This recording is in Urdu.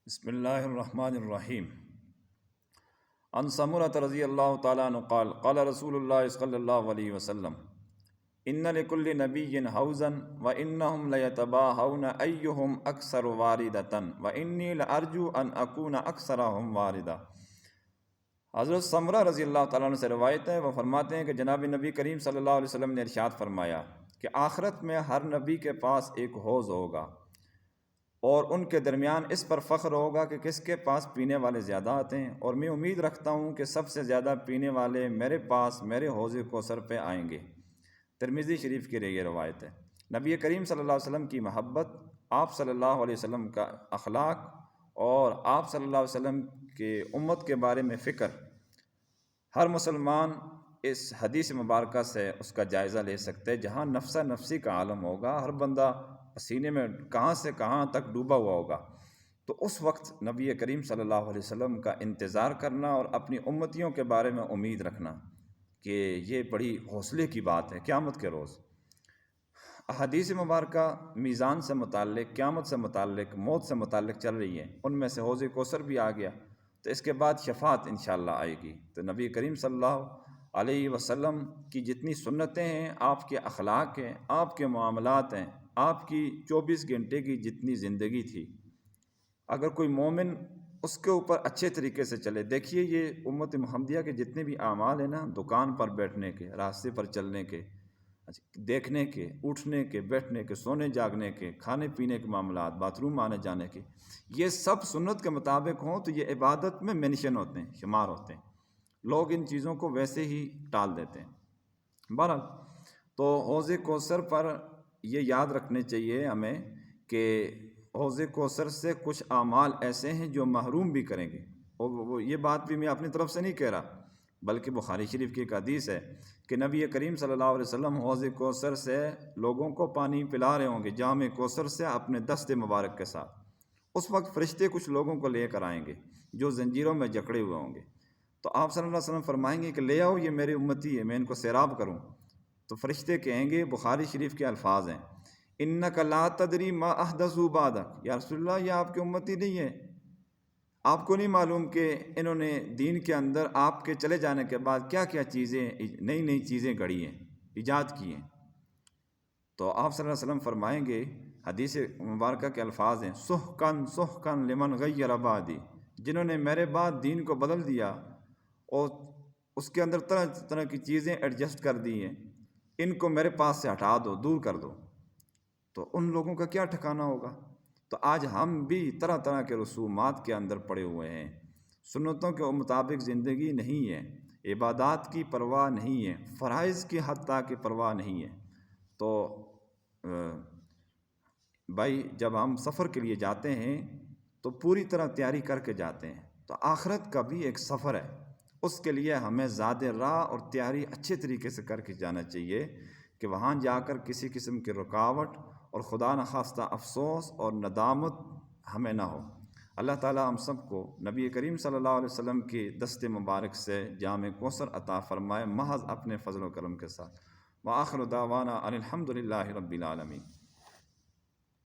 بسم اللہ الرحمن الرحیم عن سمرۃ رضی اللہ تعالیٰ عنہ قال قال رسول اللہ صلی اللہ علیہ وسلم ان لکل نبی حوضا وانہم لیتباہون ایہم اکثر واردۃ وانی لارجو ان اکون اکثرہم واردہ۔ حضرت سمرہ رضی اللہ تعالیٰ عنہ سے روایت ہے، وہ فرماتے ہیں کہ جناب نبی کریم صلی اللہ علیہ وسلم نے ارشاد فرمایا کہ آخرت میں ہر نبی کے پاس ایک حوض ہوگا اور ان کے درمیان اس پر فخر ہوگا کہ کس کے پاس پینے والے زیادہ آتے ہیں، اور میں امید رکھتا ہوں کہ سب سے زیادہ پینے والے میرے پاس میرے حوض کوثر پہ آئیں گے۔ ترمذی شریف کی یہ روایت ہے۔ نبی کریم صلی اللہ علیہ وسلم کی محبت، آپ صلی اللہ علیہ وسلم کا اخلاق اور آپ صلی اللہ علیہ وسلم کے امت کے بارے میں فکر، ہر مسلمان اس حدیث مبارکہ سے اس کا جائزہ لے سکتے۔ جہاں نفسہ نفسی کا عالم ہوگا، ہر بندہ پسینے میں کہاں سے کہاں تک ڈوبا ہوا ہوگا، تو اس وقت نبی کریم صلی اللہ علیہ وسلم کا انتظار کرنا اور اپنی امتیوں کے بارے میں امید رکھنا کہ یہ بڑی حوصلے کی بات ہے قیامت کے روز۔ احادیث مبارکہ میزان سے متعلق، قیامت سے متعلق، موت سے متعلق چل رہی ہیں، ان میں سے حوض کوثر بھی آ گیا، تو اس کے بعد شفاعت انشاءاللہ آئے گی۔ تو نبی کریم صلی اللہ علیہ وسلم کی جتنی سنتیں ہیں، آپ کے اخلاق ہیں، آپ کے معاملات ہیں، آپ کی 24 گھنٹے کی جتنی زندگی تھی، اگر کوئی مومن اس کے اوپر اچھے طریقے سے چلے، دیکھیے یہ امت محمدیہ کے جتنے بھی اعمال ہیں نا، دکان پر بیٹھنے کے، راستے پر چلنے کے، دیکھنے کے، اٹھنے کے، بیٹھنے کے، سونے جاگنے کے، کھانے پینے کے معاملات، باتھ روم آنے جانے کے، یہ سب سنت کے مطابق ہوں تو یہ عبادت میں مینشن ہوتے ہیں، شمار ہوتے ہیں۔ لوگ ان چیزوں کو ویسے ہی ٹال دیتے ہیں۔ بہرحال تو حوض کوثر پر یہ یاد رکھنے چاہیے ہمیں کہ حوض کوثر سے کچھ اعمال ایسے ہیں جو محروم بھی کریں گے، اور یہ بات بھی میں اپنی طرف سے نہیں کہہ رہا، بلکہ بخاری شریف کی ایک حدیث ہے کہ نبی کریم صلی اللہ علیہ وسلم حوض کوثر سے لوگوں کو پانی پلا رہے ہوں گے، جام کوثر سے اپنے دست مبارک کے ساتھ۔ اس وقت فرشتے کچھ لوگوں کو لے کر آئیں گے جو زنجیروں میں جکڑے ہوئے ہوں گے، تو آپ صلی اللہ علیہ وسلم فرمائیں گے کہ لے آؤ، یہ میری امتی ہے، میں ان کو سیراب کروں۔ تو فرشتے کہیں گے، بخاری شریف کے الفاظ ہیں، انک لا تدری ما احدثوا بعدک، یا رسول اللہ یہ آپ کی امتی نہیں ہے، آپ کو نہیں معلوم کہ انہوں نے دین کے اندر آپ کے چلے جانے کے بعد کیا کیا چیزیں، نئی نئی چیزیں گھڑی ہیں، ایجاد کی ہیں۔ تو آپ صلی اللہ علیہ وسلم فرمائیں گے، حدیث مبارکہ کے الفاظ ہیں، سحقن سحقن لمن غیر بعدی، جنہوں نے میرے بعد دین کو بدل دیا اور اس کے اندر طرح طرح کی چیزیں ایڈجسٹ کر دی ہیں، ان کو میرے پاس سے ہٹا دو، دور کر دو۔ تو ان لوگوں کا کیا ٹھکانہ ہوگا؟ تو آج ہم بھی طرح طرح کے رسومات کے اندر پڑے ہوئے ہیں، سنتوں کے مطابق زندگی نہیں ہے، عبادات کی پرواہ نہیں ہے، فرائض کی حد تک کی پرواہ نہیں ہے۔ تو بھائی جب ہم سفر کے لیے جاتے ہیں تو پوری طرح تیاری کر کے جاتے ہیں، تو آخرت کا بھی ایک سفر ہے، اس کے لیے ہمیں زاد راہ اور تیاری اچھے طریقے سے کر کے جانا چاہیے کہ وہاں جا کر کسی قسم کی رکاوٹ اور خدا نخواستہ افسوس اور ندامت ہمیں نہ ہو۔ اللہ تعالی ہم سب کو نبی کریم صلی اللہ علیہ وسلم کی دست مبارک سے جام کوثر عطا فرمائے، محض اپنے فضل و کرم کے ساتھ۔ وآخر دعوانا ان الحمد للہ رب العالمین۔